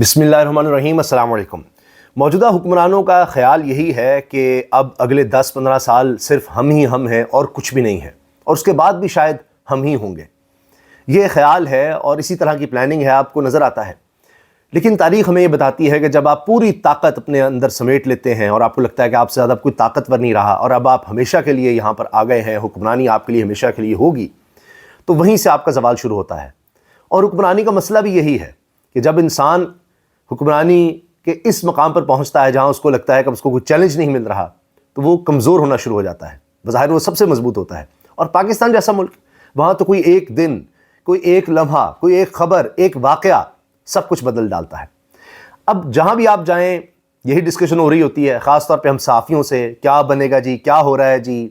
بسم اللہ الرحمن الرحیم. السلام علیکم. موجودہ حکمرانوں کا خیال یہی ہے کہ اب اگلے 10-15 سال صرف ہم ہی ہم ہیں اور کچھ بھی نہیں ہے، اور اس کے بعد بھی شاید ہم ہی ہوں گے. یہ خیال ہے اور اسی طرح کی پلاننگ ہے، آپ کو نظر آتا ہے. لیکن تاریخ ہمیں یہ بتاتی ہے کہ جب آپ پوری طاقت اپنے اندر سمیٹ لیتے ہیں اور آپ کو لگتا ہے کہ آپ سے زیادہ کوئی طاقتور نہیں رہا اور اب آپ ہمیشہ کے لیے یہاں پر آ گئے ہیں، حکمرانی آپ کے لیے ہمیشہ کے لیے ہوگی، تو وہیں سے آپ کا زوال شروع ہوتا ہے. اور حکمرانی کا مسئلہ بھی یہی ہے کہ جب انسان حکمرانی کے اس مقام پر پہنچتا ہے جہاں اس کو لگتا ہے کہ اس کو کوئی چیلنج نہیں مل رہا، تو وہ کمزور ہونا شروع ہو جاتا ہے. بظاہر وہ سب سے مضبوط ہوتا ہے. اور پاکستان جیسا ملک، وہاں تو کوئی ایک دن، کوئی ایک لمحہ، کوئی ایک خبر، ایک واقعہ سب کچھ بدل ڈالتا ہے. اب جہاں بھی آپ جائیں یہی ڈسکشن ہو رہی ہوتی ہے، خاص طور پہ ہم صحافیوں سے. کیا بنے گا جی، کیا ہو رہا ہے جی،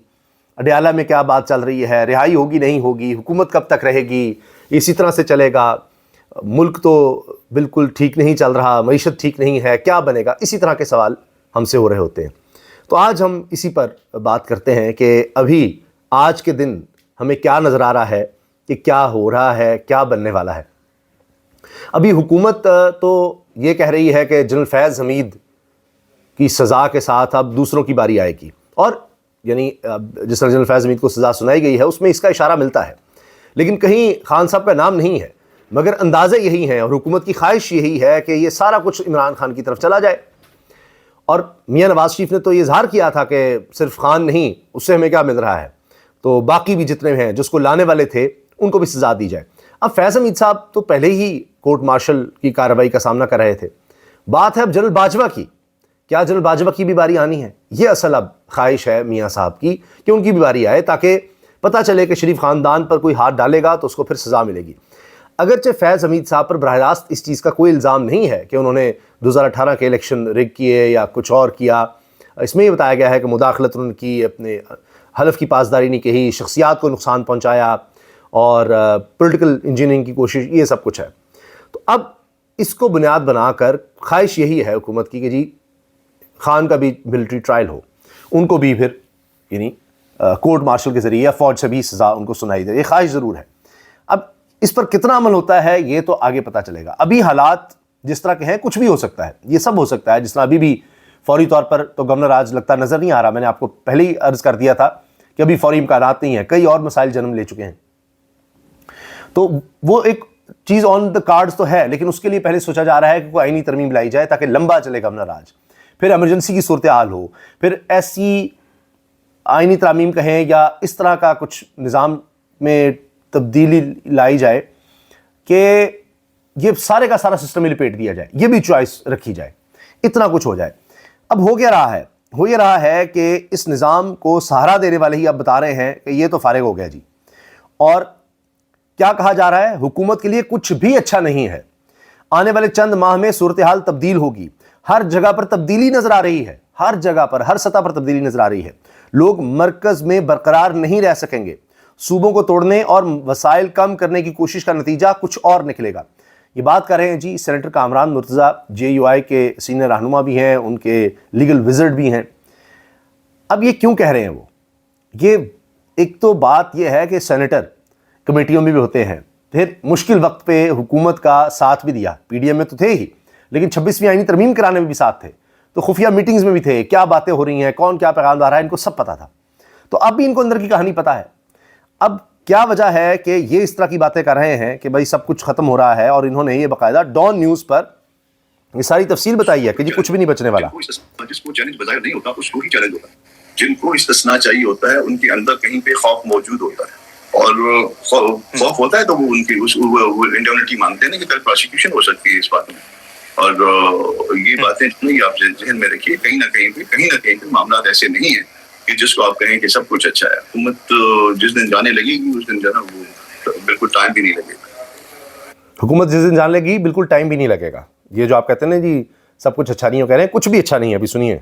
اڈیالہ میں کیا بات چل رہی ہے، رہائی ہوگی نہیں ہوگی، حکومت کب تک رہے گی، اسی طرح سے چلے گا، ملک تو بالکل ٹھیک نہیں چل رہا، معیشت ٹھیک نہیں ہے، کیا بنے گا. اسی طرح کے سوال ہم سے ہو رہے ہوتے ہیں. تو آج ہم اسی پر بات کرتے ہیں کہ ابھی آج کے دن ہمیں کیا نظر آ رہا ہے کہ کیا ہو رہا ہے، کیا بننے والا ہے. ابھی حکومت تو یہ کہہ رہی ہے کہ جنرل فیض حمید کی سزا کے ساتھ اب دوسروں کی باری آئے گی، اور یعنی جس طرح جنرل فیض حمید کو سزا سنائی گئی ہے اس میں اس کا اشارہ ملتا ہے، لیکن کہیں خان صاحب کا نام نہیں ہے. مگر اندازے یہی ہیں اور حکومت کی خواہش یہی ہے کہ یہ سارا کچھ عمران خان کی طرف چلا جائے. اور میاں نواز شریف نے تو یہ اظہار کیا تھا کہ صرف خان نہیں، اس سے ہمیں کیا مل رہا ہے، تو باقی بھی جتنے ہیں جس کو لانے والے تھے ان کو بھی سزا دی جائے. اب فیض حمید صاحب تو پہلے ہی کورٹ مارشل کی کارروائی کا سامنا کر رہے تھے. بات ہے اب جنرل باجوہ کی. کیا جنرل باجوہ کی بھی باری آنی ہے؟ یہ اصل اب خواہش ہے میاں صاحب کی کہ ان کی بھی باری آئے، تاکہ پتہ چلے کہ شریف خاندان پر کوئی ہاتھ ڈالے گا تو اس کو پھر سزا ملے گی. اگرچہ فیض حمید صاحب پر براہ راست اس چیز کا کوئی الزام نہیں ہے کہ انہوں نے 2018 کے الیکشن رگ کیے یا کچھ اور کیا. اس میں یہ بتایا گیا ہے کہ مداخلت ان کی، اپنے حلف کی پاسداری نہیں کہی، شخصیات کو نقصان پہنچایا اور پولیٹیکل انجینئرنگ کی کوشش، یہ سب کچھ ہے. تو اب اس کو بنیاد بنا کر خواہش یہی ہے حکومت کی کہ جی خان کا بھی ملٹری ٹرائل ہو، ان کو بھی پھر یعنی کورٹ مارشل کے ذریعے یا فوج سے بھی سزا ان کو سنائی دے. یہ خواہش ضرور ہے. اب اس پر کتنا عمل ہوتا ہے یہ تو آگے پتہ چلے گا. ابھی حالات جس طرح کے ہیں کچھ بھی ہو سکتا ہے، یہ سب ہو سکتا ہے. جس طرح ابھی بھی فوری طور پر تو گورنر آج لگتا نظر نہیں آ رہا. میں نے آپ کو پہلے ہی عرض کر دیا تھا کہ ابھی فوری امکانات نہیں ہیں، کئی اور مسائل جنم لے چکے ہیں. تو وہ ایک چیز آن دا کارڈز تو ہے، لیکن اس کے لیے پہلے سوچا جا رہا ہے کہ کوئی آئینی ترمیم لائی جائے تاکہ لمبا چلے گورنر آج، پھر ایمرجنسی کی صورتحال ہو، پھر ایسی آئینی ترامیم کہیں یا اس طرح کا کچھ نظام میں تبدیلی لائی جائے کہ یہ سارے کا سارا سسٹم ہی لپیٹ دیا جائے، یہ بھی چوائس رکھی جائے، اتنا کچھ ہو جائے. اب ہو کیا رہا ہے؟ ہو یہ رہا ہے کہ اس نظام کو سہارا دینے والے ہی اب بتا رہے ہیں کہ یہ تو فارغ ہو گیا جی. اور کیا کہا جا رہا ہے؟ حکومت کے لیے کچھ بھی اچھا نہیں ہے، آنے والے چند ماہ میں صورتحال تبدیل ہوگی. ہر جگہ پر تبدیلی نظر آ رہی ہے، ہر جگہ پر، ہر سطح پر تبدیلی نظر آ رہی ہے. لوگ مرکز میں برقرار نہیں رہ سکیں گے. صوبوں کو توڑنے اور وسائل کم کرنے کی کوشش کا نتیجہ کچھ اور نکلے گا. یہ بات کر رہے ہیں جی senator Kamran Murtaza, J U I کے سینئر رہنما بھی ہیں، ان کے لیگل وزرڈ بھی ہیں. اب یہ کیوں کہہ رہے ہیں وہ؟ یہ ایک تو بات یہ ہے کہ سینیٹر کمیٹیوں میں بھی ہوتے ہیں، پھر مشکل وقت پہ حکومت کا ساتھ بھی دیا. پی ڈی ایم میں تو تھے ہی، لیکن 26ویں آئینی ترمیم کرانے میں بھی ساتھ تھے، تو خفیہ میٹنگز میں بھی تھے. کیا باتیں ہو رہی ہیں، کون کیا پیغام لا رہا ہے، ان کو سب پتا تھا. تو اب بھی ان کو اندر کی کہانی پتا ہے. اب کیا وجہ ہے کہ یہ اس طرح کی باتیں کر رہے ہیں کہ بھائی سب کچھ ختم ہو رہا ہے، اور انہوں نے یہ باقاعدہ ڈان نیوز پر یہ ساری تفصیل بتائی ہے کہ جی کچھ بھی نہیں بچنے والا. جس کو چیلنج بظاہر نہیں ہوتا اس کو ہی چیلنج ہوتا ہے. جن کو استثناء چاہیے ہوتا ہے ان کے اندر کہیں پہ خوف موجود ہوتا ہے، اور خوف ہوتا ہے تو وہ ان کی انڈیمنٹی مانگتے ہیں کہ کل پروسیکیوشن ہو سکتی ہے اس بات میں. اور یہ باتیں نہیں آپ ذہن میں رکھیے، کہیں نہ کہیں پہ معاملات ایسے نہیں ہیں کہ جس کو آپ کہیں کہ سب کچھ اچھا ہے. حکومت جس دن جانے لگے گی اس دن جو ہے نا وہ بالکل ٹائم بھی نہیں لگے گا. حکومت جس دن جانے لگی بالکل ٹائم بھی نہیں لگے گا. یہ جو آپ کہتے ہیں نا جی سب کچھ اچھا نہیں ہو، کہہ رہے ہیں کچھ بھی اچھا نہیں ہے. ابھی سنیے.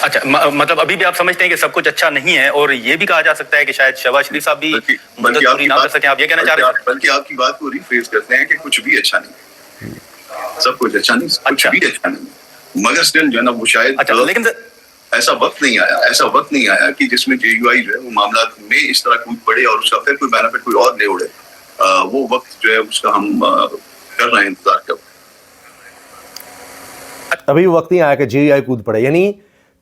اچھا مطلب ابھی بھی آپ سمجھتے ہیں کہ سب کچھ اچھا نہیں ہے، اور یہ بھی کہا جا سکتا ہے کہ شاید شہباز شریف صاحب بھی مدد پوری نہ کر سکیں. آپ یہ کہنا چاہ رہے ہیں؟ بلکہ آپ کی بات کو ریفریز کرتے ہیں کہ کچھ بھی اچھا نہیں، سب کچھ اچھا نہیں، کچھ بھی اچھا نہیں. مگر اسٹل جو ہے نا وہ شاید لیکن ایسا وقت نہیں آیا کہ جس میں جے یو آئی جو ہے وہ معاملات میں اس طرح کود پڑے اور اس کا پھر کوئی بینیفٹ کوئی اور لے اڑے. وہ وقت جو ہے اس کا ہم کر رہے ہیں انتظار کر. ابھی وقت نہیں آیا کہ JEI کود پڑے. یعنی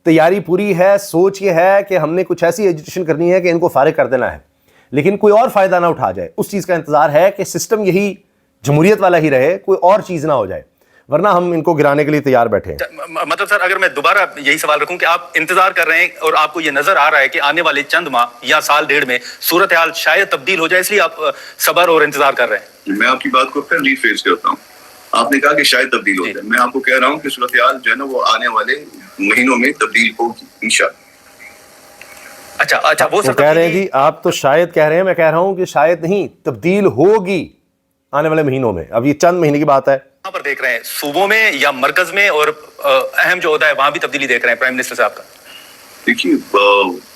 تیاری پوری ہے, سوچ یہ ہے کہ ہم نے کچھ ایسی ایجوکیشن کرنی ہے کہ ان کو فارغ کر دینا ہے, لیکن کوئی اور فائدہ نہ اٹھا جائے. اس چیز کا انتظار ہے کہ سسٹم یہی جمہوریت والا ہی رہے, کوئی اور چیز نہ ہو جائے, ورنہ ہم ان کو گرانے کے لیے تیار بیٹھے ہیں. مطلب سر اگر میں دوبارہ یہی سوال رکھوں کہ آپ انتظار کر رہے ہیں اور آپ کو یہ نظر آ رہا ہے کہ آنے والے چند ماہ یا سال ڈیڑھ میں صورتحال شاید تبدیل ہو جائے, اس لیے آپ صبر اور انتظار کر رہے ہیں. میں آپ کی بات کو پھر ریفریز کرتا ہوں. آپ نے کہا کہ شاید تبدیل ہو جائے, میں آپ کو کہہ رہا ہوں کہ صورتحال جو ہے نا وہ آنے والے مہینوں میں تبدیل ہوگی انشاءاللہ. اچھا وہ کہہ رہے ہیں جی, آپ تو شاید کہہ رہے ہیں, میں کہہ رہا ہوں کہ شاید نہیں, تبدیل ہوگی آنے والے مہینوں میں. اب یہ چند مہینے کی بات ہے. کہاں پر دیکھ رہے ہیں, صوبوں میں یا مرکز میں, اور اہم جو عہدہ ہے وہاں بھی تبدیلی دیکھ رہے ہیں پرائم منسٹر صاحب کا؟ دیکھیے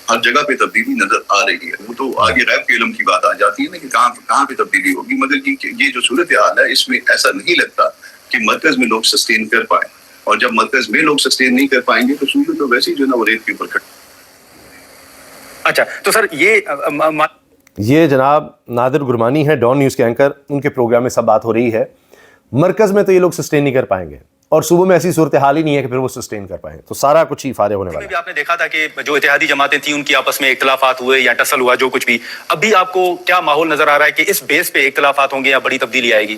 ہر جگہ پہ تبدیلی نظر آ رہی ہے, وہ تو آگے غیب کے علم کی بات آ جاتی ہے نا کہ کہاں پہ تبدیلی ہوگی, مگر یہ جو صورتحال ہے اس میں ایسا نہیں لگتا کہ مرکز میں لوگ سسٹین کر پائیں, اور جب مرکز میں لوگ سسٹین نہیں کر پائیں گے تو صورت تو ویسے ہی جو ہے نا وہ ریت کے اوپر کھڑے. اچھا تو سر یہ جناب نادر گرمانی ہے, ڈان نیوز کے اینکر, ان کے پروگرام میں سب بات ہو رہی ہے. مرکز میں تو یہ لوگ سسٹین نہیں کر پائیں گے, اور صوبوں میں ایسی صورتحال ہی نہیں ہے کہ پھر وہ سسٹین کر پائیں, تو سارا کچھ ہی فارغ ہونے والا ہے. آپ نے دیکھا تھا کہ جو اتحادی جماعتیں تھیں ان کی آپس میں اختلافات ہوئے یا ٹسل ہوا, جو کچھ بھی, ابھی آپ کو کیا ماحول نظر آ رہا ہے کہ اس بیس پہ اختلافات ہوں گے یا بڑی تبدیلی آئے گی؟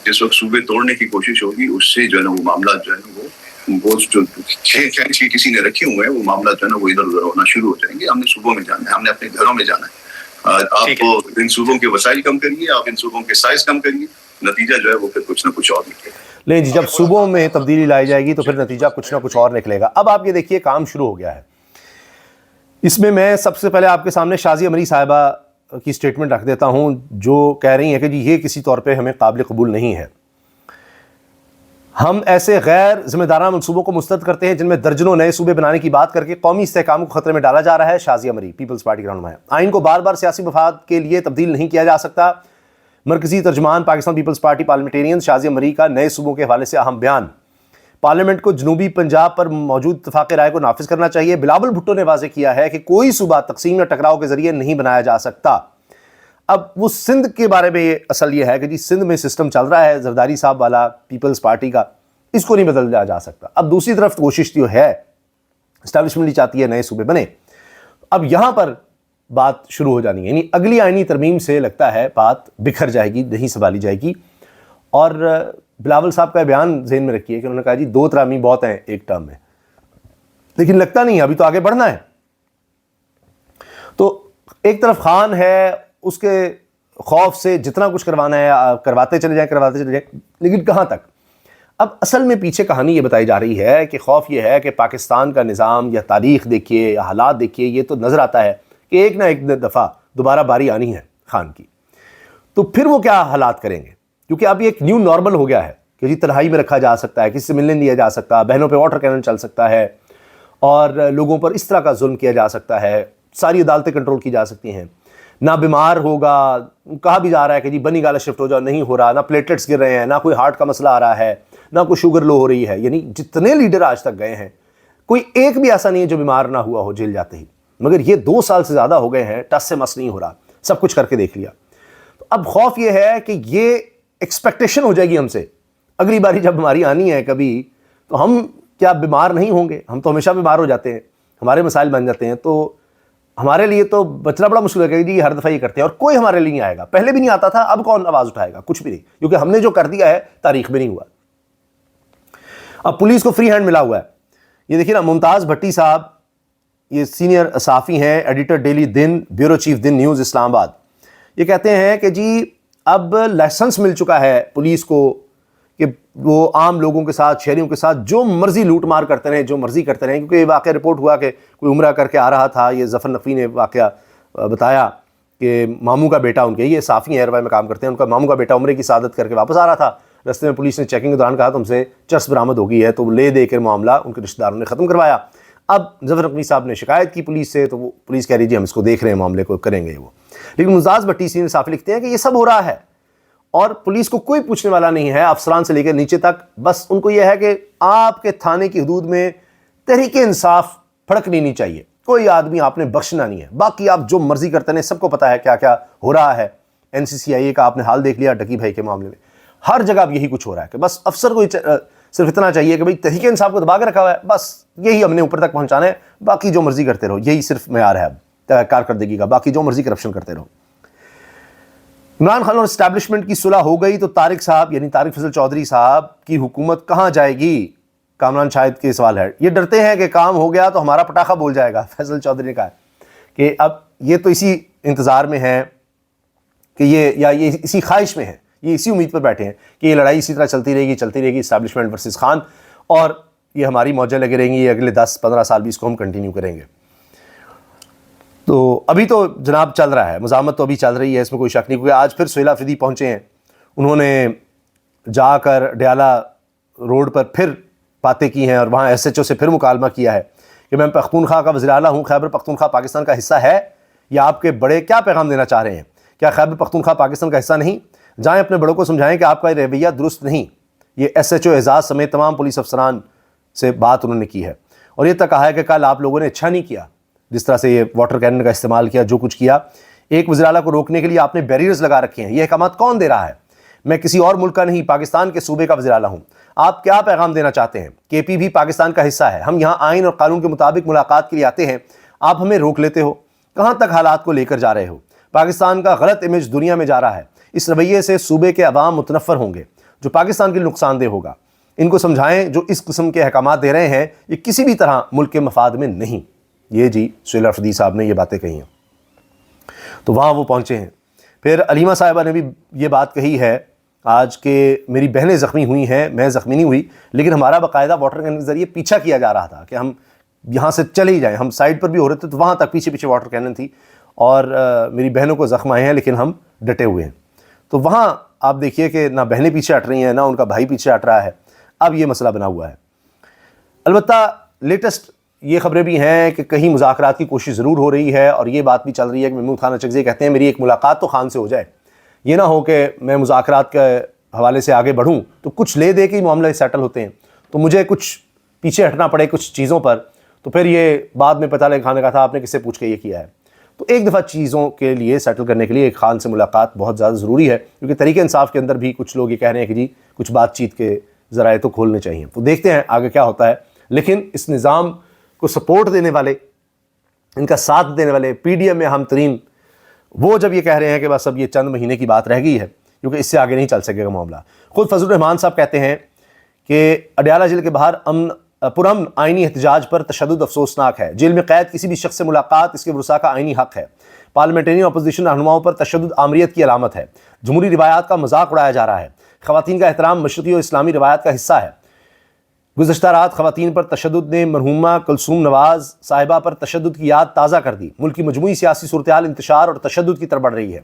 جس وقت صوبے توڑنے کی کوشش ہوگی اس سے جو ہے نا وہ معاملات جو ہے نا وہ جو کسی نے رکھے ہوئے ہیں وہ معاملات جو ہے نا وہ ادھر ادھر ہونا شروع ہو جائیں گے. ہم نے صوبوں میں جانا ہے, ہم نے اپنے گھروں میں جانا ہے. آپ ان صوبوں کے وسائل کم کریے, آپ ان صوبوں کے سائز کم کریے, نتیجہ جو ہے وہ پھر کچھ نہ کچھ اور نکلے گا. نہیں جی, جب صوبوں میں تبدیلی لائی جائے گی تو پھر نتیجہ کچھ نہ کچھ اور نکلے گا. اب آپ یہ دیکھیے کام شروع ہو گیا ہے. اس میں سب سے پہلے آپ کے سامنے شازیہ مری صاحبہ کی سٹیٹمنٹ رکھ دیتا ہوں, جو کہہ رہی ہیں کہ جی یہ کسی طور پہ ہمیں قابل قبول نہیں ہے. ہم ایسے غیر ذمہ دارانہ منصوبوں کو مسترد کرتے ہیں جن میں درجنوں نئے صوبے بنانے کی بات کر کے قومی استحکام کو خطرے میں ڈالا جا رہا ہے. شازیہ مری پیپلز پارٹی کا رہنما ہے. آئین کو بار بار سیاسی مفاد کے لیے تبدیل نہیں کیا جا سکتا. مرکزی ترجمان Pakistan Peoples Party Parliamentarians Shazia Marri کا نئے صوبوں کے حوالے سے اہم بیان. پارلیمنٹ کو جنوبی پنجاب پر موجود اتفاق رائے کو نافذ کرنا چاہیے. بلاول بھٹو نے واضح کیا ہے کہ کوئی صوبہ تقسیم یا ٹکراؤ کے ذریعے نہیں بنایا جا سکتا. اب وہ سندھ کے بارے میں اصل یہ ہے کہ جی سندھ میں سسٹم چل رہا ہے زرداری صاحب والا پیپلز پارٹی کا, اس کو نہیں بدلا جا سکتا. اب دوسری طرف کوشش جو ہے اسٹیبلشمنٹ ہی چاہتی ہے نئے صوبے بنے. اب یہاں پر بات شروع ہو جانی ہے, یعنی اگلی آئینی ترمیم سے لگتا ہے بات بکھر جائے گی, نہیں سنبھالی جائے گی. اور بلاول صاحب کا بیان ذہن میں رکھیے کہ انہوں نے کہا جی 2 ترامی بہت ہیں ایک ٹرم میں, لیکن لگتا نہیں ابھی تو آگے بڑھنا ہے. تو ایک طرف خان ہے, اس کے خوف سے جتنا کچھ کروانا ہے کرواتے چلے جائیں, لیکن کہاں تک. اب اصل میں پیچھے کہانی یہ بتائی جا رہی ہے کہ خوف یہ ہے کہ پاکستان کا نظام یا تاریخ دیکھیے یا حالات دیکھیے, یہ تو نظر آتا ہے کہ ایک نہ ایک دفعہ دوبارہ باری آنی ہے خان کی. تو پھر وہ کیا حالات کریں گے, کیونکہ اب یہ ایک نیو نارمل ہو گیا ہے کہ جی تنہائی میں رکھا جا سکتا ہے, کسی سے ملنے دیا جا سکتا, بہنوں پہ واٹر کینن چل سکتا ہے, اور لوگوں پر اس طرح کا ظلم کیا جا سکتا ہے, ساری عدالتیں کنٹرول کی جا سکتی ہیں. نہ بیمار ہوگا, کہا بھی جا رہا ہے کہ جی بنی گالا شفٹ ہو جاؤ, نہیں ہو رہا. نہ پلیٹلیٹس گر رہے ہیں, نہ کوئی ہارٹ کا مسئلہ آ رہا ہے, نہ کوئی شوگر لو ہو رہی ہے. یعنی جتنے لیڈر آج تک گئے ہیں کوئی ایک بھی ایسا نہیں ہے جو بیمار نہ ہوا ہو جیل جاتے ہی. مگر یہ 2 سال سے زیادہ ہو گئے ہیں, ٹس سے مس نہیں ہو رہا, سب کچھ کر کے دیکھ لیا. تو اب خوف یہ ہے کہ یہ ایکسپیکٹیشن ہو جائے گی ہم سے, اگلی باری جب ہماری آنی ہے کبھی تو ہم کیا بیمار نہیں ہوں گے. ہم تو ہمیشہ بیمار ہو جاتے ہیں, ہمارے مسائل بن جاتے ہیں, تو ہمارے لیے تو بچنا بڑا مشکل ہے کہ جی ہر دفعہ یہ کرتے ہیں, اور کوئی ہمارے لیے نہیں آئے گا. پہلے بھی نہیں آتا تھا, اب کون آواز اٹھائے گا, کچھ بھی نہیں, کیونکہ ہم نے جو کر دیا ہے تاریخ میں نہیں ہوا. اب پولیس کو فری ہینڈ ملا ہوا ہے. یہ دیکھیے نا, ممتاز بھٹی صاحب یہ سینئر صحافی ہیں, ایڈیٹر ڈیلی دن, بیورو چیف دن نیوز اسلام آباد. یہ کہتے ہیں کہ جی اب لائسنس مل چکا ہے پولیس کو کہ وہ عام لوگوں کے ساتھ, شہریوں کے ساتھ جو مرضی لوٹ مار کرتے رہیں, جو مرضی کرتے رہیں. کیونکہ یہ واقعہ رپورٹ ہوا کہ کوئی عمرہ کر کے آ رہا تھا, یہ ظفر نقوی نے واقعہ بتایا کہ ماموں کا بیٹا, ان کے یہ صحافی ایئر وائی میں کام کرتے ہیں, ان کا ماموں کا بیٹا عمرے کی سعادت کر کے واپس آ رہا تھا. رستے میں پولیس نے چیکنگ کے دوران کہا تم سے چرس برآمد ہو گئی ہے, تو لے دے کر معاملہ ان کے رشتہ داروں نے ختم کروایا. اب ظفر نقوی صاحب نے شکایت کی پولیس سے, تو وہ پولیس کہہ رہی جی ہم اس کو دیکھ رہے ہیں, معاملے کو کریں گے وہ. لیکن ممتاز بھٹی سینئر صحافی لکھتے ہیں کہ یہ سب ہو رہا ہے اور پولیس کو کوئی پوچھنے والا نہیں ہے, افسران سے لے کر نیچے تک. بس ان کو یہ ہے کہ آپ کے تھانے کی حدود میں تحریک انصاف پھڑکنی نہیں چاہیے, کوئی آدمی آپ نے بخشنا نہیں ہے, باقی آپ جو مرضی کرتے ہیں. سب کو پتا ہے کیا کیا ہو رہا ہے. NCCIA کا آپ نے حال دیکھ لیا ڈکی بھائی کے معاملے میں. ہر جگہ اب یہی کچھ ہو رہا ہے کہ بس افسر کو صرف اتنا چاہیے کہ بھئی تحریک انصاف کو دبا کے رکھا ہوا ہے، بس یہی ہم نے اوپر تک پہنچانا ہے، باقی جو مرضی کرتے رہو، یہی صرف معیار ہے اب کارکردگی کا، باقی جو مرضی کرپشن کرتے رہو۔ عمران خان اور اسٹیبلشمنٹ کی صلح ہو گئی تو طارق صاحب یعنی طارق فضل چودھری صاحب کی حکومت کہاں جائے گی؟ کامران شاہد کے سوال ہے۔ یہ ڈرتے ہیں کہ کام ہو گیا تو ہمارا پٹاخہ بول جائے گا، فیصل چودھری نے کہا کہ اب یہ تو اسی انتظار میں ہے کہ یہ اسی خواہش میں ہے، یہ اسی امید پر بیٹھے ہیں کہ یہ لڑائی اسی طرح چلتی رہے گی اسٹیبلشمنٹ ورسز خان، اور یہ ہماری موجیں لگے رہیں گی، یہ اگلے 10-15 سال بھی اس کو ہم کنٹینیو کریں گے۔ تو ابھی تو جناب چل رہا ہے، مزاحمت تو ابھی چل رہی ہے، اس میں کوئی شک نہیں، کیونکہ آج پھر سہیل آفریدی پہنچے ہیں، انہوں نے جا کر ڈیالہ روڈ پر پھر باتیں کی ہیں اور وہاں ایس ایچ او سے پھر مکالمہ کیا ہے کہ میں پختونخوا کا وزیر اعلیٰ ہوں، خیبر پختونخوا پاکستان کا حصہ ہے، یا آپ کے بڑے کیا پیغام دینا چاہ رہے ہیں؟ کیا خیبر پختونخوا پاکستان کا حصہ نہیں؟ جائیں اپنے بڑوں کو سمجھائیں کہ آپ کا یہ رویہ درست نہیں۔ یہ ایس ایچ او اعزاز سمیت تمام پولیس افسران سے بات انہوں نے کی ہے، اور یہ تک کہا ہے کہ کل آپ لوگوں نے اچھا نہیں کیا جس طرح سے یہ واٹر کینن کا استعمال کیا، جو کچھ کیا، ایک وزیر اعلیٰ کو روکنے کے لیے آپ نے بیریئرز لگا رکھے ہیں، یہ احکامات کون دے رہا ہے؟ میں کسی اور ملک کا نہیں، پاکستان کے صوبے کا وزیر اعلیٰ ہوں، آپ کیا پیغام دینا چاہتے ہیں؟ کے پی بھی پاکستان کا حصہ ہے، ہم یہاں آئین اور قانون کے مطابق ملاقات کے لیے آتے ہیں، آپ ہمیں روک لیتے ہو، کہاں تک حالات کو لے کر جا رہے ہو؟ پاکستان کا غلط امیج دنیا میں جا رہا ہے، اس رویے سے صوبے کے عوام متنفر ہوں گے جو پاکستان کے لیے نقصان دہ ہوگا، ان کو سمجھائیں جو اس قسم کے احکامات دے رہے ہیں یہ کسی بھی طرح ملک کے مفاد میں نہیں۔ یہ جی سہیل آفریدی صاحب نے یہ باتیں کہی ہیں، تو وہاں وہ پہنچے ہیں۔ پھر علیمہ صاحبہ نے بھی یہ بات کہی ہے آج کہ میری بہنیں زخمی ہوئی ہیں، میں زخمی نہیں ہوئی، لیکن ہمارا باقاعدہ واٹر کینن کے ذریعے پیچھا کیا جا رہا تھا کہ ہم یہاں سے چلے ہی جائیں، ہم سائڈ پر بھی ہو رہے تھے تو وہاں تک پیچھے واٹر کینن تھی، اور میری بہنوں کو زخم آئے ہیں لیکن ہم ڈٹے ہوئے ہیں۔ تو وہاں آپ دیکھیے کہ نہ بہنیں پیچھے ہٹ رہی ہیں، نہ ان کا بھائی پیچھے ہٹ رہا ہے، اب یہ مسئلہ بنا ہوا ہے۔ البتہ لیٹسٹ یہ خبریں بھی ہیں کہ کہیں مذاکرات کی کوشش ضرور ہو رہی ہے، اور یہ بات بھی چل رہی ہے کہ محمود خان اچکزئی کہتے ہیں میری ایک ملاقات تو خان سے ہو جائے، یہ نہ ہو کہ میں مذاکرات کے حوالے سے آگے بڑھوں تو کچھ لے دے کے ہی معاملے سیٹل ہوتے ہیں، تو مجھے کچھ پیچھے ہٹنا پڑے کچھ چیزوں پر، تو پھر یہ بعد میں پتہ لگے خان نے کہا تھا آپ نے کس سے پوچھ کے یہ کیا ہے۔ تو ایک دفعہ چیزوں کے لیے سیٹل کرنے کے لیے ایک خان سے ملاقات بہت زیادہ ضروری ہے، کیونکہ تحریک انصاف کے اندر بھی کچھ لوگ یہ کہہ رہے ہیں کہ جی کچھ بات چیت کے ذرائع تو کھولنے چاہیے، تو دیکھتے ہیں آگے کیا ہوتا ہے۔ لیکن اس نظام کو سپورٹ دینے والے، ان کا ساتھ دینے والے، پی ڈی ایم میں اہم ترین، وہ جب یہ کہہ رہے ہیں کہ بس اب یہ چند مہینے کی بات رہ گئی ہے کیونکہ اس سے آگے نہیں چل سکے گا معاملہ۔ خود فضل الرحمان صاحب کہتے ہیں کہ اڈیالہ جیل کے باہر پرامن آئینی احتجاج پر تشدد افسوسناک ہے، جیل میں قید کسی بھی شخص سے ملاقات اس کے ورثاء کا آئینی حق ہے، پارلیمنٹرین اپوزیشن رہنماؤں پر تشدد آمریت کی علامت ہے، جمہوری روایات کا مذاق اڑایا جا رہا ہے، خواتین کا احترام مشرقی اور اسلامی روایات کا حصہ ہے۔ گزشتہ رات خواتین پر تشدد نے مرحومہ کلثوم نواز صاحبہ پر تشدد کی یاد تازہ کر دی، ملک کی مجموعی سیاسی صورتحال انتشار اور تشدد کی طرف بڑھ رہی ہے۔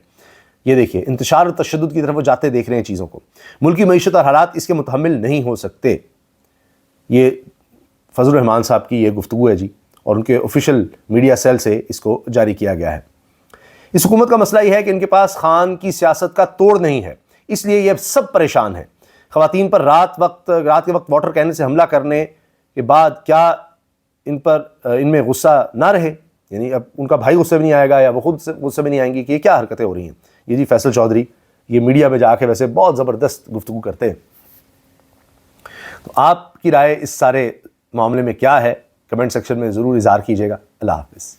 یہ دیکھیے انتشار اور تشدد کی طرف وہ جاتے دیکھ رہے ہیں چیزوں کو، ملکی معیشت اور حالات اس کے متحمل نہیں ہو سکتے۔ یہ فضل الرحمان صاحب کی یہ گفتگو ہے جی، اور ان کے آفیشیل میڈیا سیل سے اس کو جاری کیا گیا ہے۔ اس حکومت کا مسئلہ یہ ہے کہ ان کے پاس خان کی سیاست کا توڑ نہیں ہے، اس لیے یہ سب پریشان ہیں۔ خواتین پر رات کے وقت واٹر کینن سے حملہ کرنے کے بعد کیا ان میں غصہ نہ رہے؟ یعنی اب ان کا بھائی غصے میں نہیں آئے گا یا وہ خود غصے میں نہیں آئیں گی کہ یہ کیا حرکتیں ہو رہی ہیں؟ یہ جی فیصل چودھری یہ میڈیا میں جا کے ویسے بہت زبردست گفتگو کرتے ہیں۔ تو آپ کی رائے اس سارے معاملے میں کیا ہے؟ کمنٹ سیکشن میں ضرور اظہار کیجیے گا۔ اللہ حافظ۔